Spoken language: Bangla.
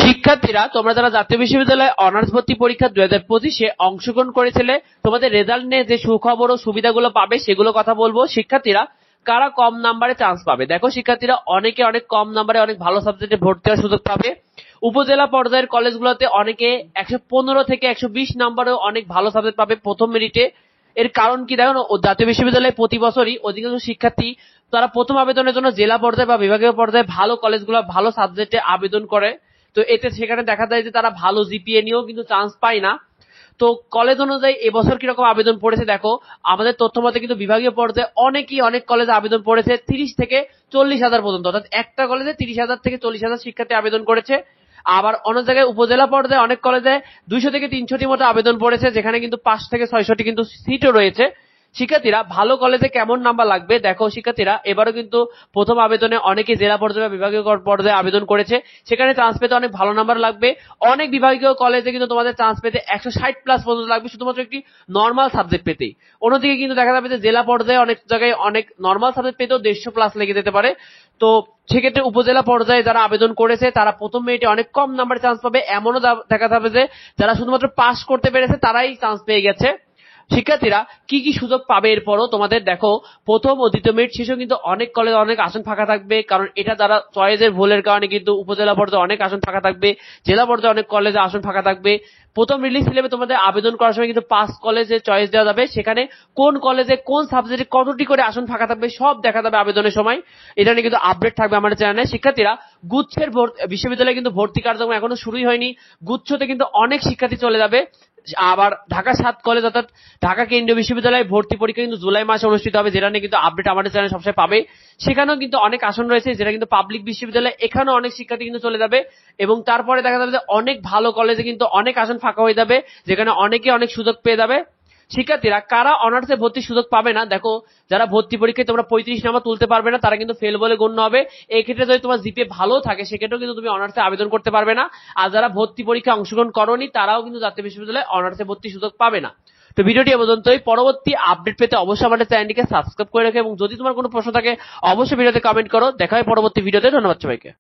শিক্ষার্থীরা, তোমরা যারা জাতীয় বিশ্ববিদ্যালয়ে অনার্স ভর্তি পরীক্ষা 2025-এ অংশগ্রহণ করেছিলে, তোমাদের রেজাল্ট নিয়ে যে সুখবর ও সুবিধাগুলো পাবে সেগুলো কথা বলবো। শিক্ষার্থীরা, কারা কম নাম্বারে চান্স পাবে? দেখো শিক্ষার্থীরা, অনেকে অনেক কম নাম্বারে অনেক ভালো সাবজেক্টে ভর্তি হওয়ার সুযোগ পাবে। উপজেলা পর্যায়ের কলেজগুলোতে অনেকে 115 থেকে 120 নাম্বারেও অনেক ভালো সাবজেক্ট পাবে প্রথম মেরিটে। এর কারণ কি দেখো, জাতীয় বিশ্ববিদ্যালয়ে প্রতি বছরই অধিকাংশ শিক্ষার্থী তারা প্রথম আবেদনের জন্য জেলা পর্যায়ে বা বিভাগীয় পর্যায়ে ভালো কলেজগুলো ভালো সাবজেক্টে আবেদন করে। তো এতে সেখানে দেখা যায় যে তারা ভালো জিপিএ নিয়েও কিন্তু চান্স পায় না। তো কলেজ অনুযায়ী এবছর কিরকম আবেদন পড়েছে দেখো, আমাদের তথ্য মতে কিন্তু বিভাগীয় পর্যায়ে অনেক কলেজে আবেদন পড়েছে 30 থেকে 40,000 পর্যন্ত, অর্থাৎ একটা কলেজে 30,000 থেকে 40,000 শিক্ষার্থী আবেদন করেছে। আবার অন্য জায়গায় উপজেলা পর্যায়ে অনেক কলেজে 200 থেকে 300টি মতো আবেদন পড়েছে, যেখানে কিন্তু 5 থেকে 600টি কিন্তু সিটও রয়েছে। শিক্ষার্থীরা, ভালো কলেজে কেমন নাম্বার লাগবে দেখো শিক্ষার্থীরা, এবারও কিন্তু প্রথম আবেদনে অনেকে জেলা পর্যায়ে বা বিভাগীয় পর্যায়ে আবেদন করেছে, সেখানে চান্স পেতে অনেক ভালো নাম্বার লাগবে। অনেক বিভাগীয় কলেজে কিন্তু তোমাদের চান্স পেতে 160+ পর্যন্ত লাগবে শুধুমাত্র একটি নর্মাল সাবজেক্ট পেতে। অন্যদিকে কিন্তু দেখা যাবে যে জেলা পর্যায়ে অনেক জায়গায় অনেক নর্মাল সাবজেক্ট পেতেও 150+ লেগে যেতে পারে। তো সেক্ষেত্রে উপজেলা পর্যায়ে যারা আবেদন করেছে তারা প্রথম মেরিটে অনেক কম নাম্বারে চান্স পাবে। এমনও দেখা যাবে যে যারা শুধুমাত্র পাস করতে পেরেছে তারাই চান্স পেয়ে গেছে। শিক্ষার্থীরা, কি কি সুযোগ পাবে এরপরও তোমাদের দেখো, প্রথম ও দ্বিতীয় মেরিট শেষেও কিন্তু অনেক কলেজে অনেক আসন ফাঁকা থাকবে, কারণ এটা যারা চয়েসের ভুলের কারণে কিন্তু উপজেলা পর্যায়ে অনেক আসন ফাঁকা থাকবে, জেলা পর্যায়ে অনেক কলেজে আসন ফাঁকা থাকবে। প্রথম রিলিজ হিসেবে তোমাদের আবেদন করার সময় কিন্তু 5 কলেজে চয়েস দেওয়া যাবে, সেখানে কোন কলেজে কোন সাবজেক্টে কতটি করে আসন ফাঁকা থাকবে সব দেখা যাবে আবেদনের সময়। এটা নিয়ে কিন্তু আপডেট থাকবে আমাদের চ্যানেলে। শিক্ষার্থীরা, গুচ্ছের বিশ্ববিদ্যালয়ে কিন্তু ভর্তি কার্যক্রম এখনো শুরুই হয়নি, গুচ্ছতে কিন্তু অনেক শিক্ষার্থী চলে যাবে। আবার ঢাকা 7 কলেজ অর্থাৎ ঢাকা কেন্দ্রীয় বিশ্ববিদ্যালয়ে ভর্তি পরীক্ষা কিন্তু জুলাই মাসে অনুষ্ঠিত হবে, যেটা নিয়ে কিন্তু আপডেট আমাদের চ্যানেলে সবসময় পাবে। সেখানেও কিন্তু অনেক আসন রয়েছে, যেটা কিন্তু পাবলিক বিশ্ববিদ্যালয়, এখানেও অনেক শিক্ষার্থী কিন্তু চলে যাবে। এবং তারপরে দেখা যাবে যে অনেক ভালো কলেজে কিন্তু অনেক আসন ফাঁকা হয়ে যাবে, যেখানে অনেকে অনেক সুযোগ পেয়ে যাবে। শিক্ষার্থীরা, কারা অনার্সে ভর্তির সুযোগ পাবে না দেখো, যারা ভর্তি পরীক্ষায় তোমরা 35 নাম্বার তুলতে পারবে না তারা কিন্তু ফেল বলে গণ্য হবে। এই ক্ষেত্রে যদি তোমার জিপিএ ভালো থাকে সেক্ষেত্রেও কিন্তু তুমি অনার্সে আবেদন করতে পারবে না। আর যারা ভর্তি পরীক্ষায় অংশগ্রহণ করোনি তারাও কিন্তু জাতীয় বিশ্ববিদ্যালয়ে অনার্সে ভর্তির সুযোগ পাবে না। তো ভিডিওটি এ পর্যন্তই। পরবর্তী আপডেট পেতে অবশ্যই আমাদের চ্যানেলটিকে সাবস্ক্রাইব করে রাখো, এবং যদি তোমার কোনো প্রশ্ন থাকে অবশ্যই ভিডিওতে কমেন্ট করো। দেখা হয় পরবর্তী ভিডিওতে। ধন্যবাদ সবাইকে।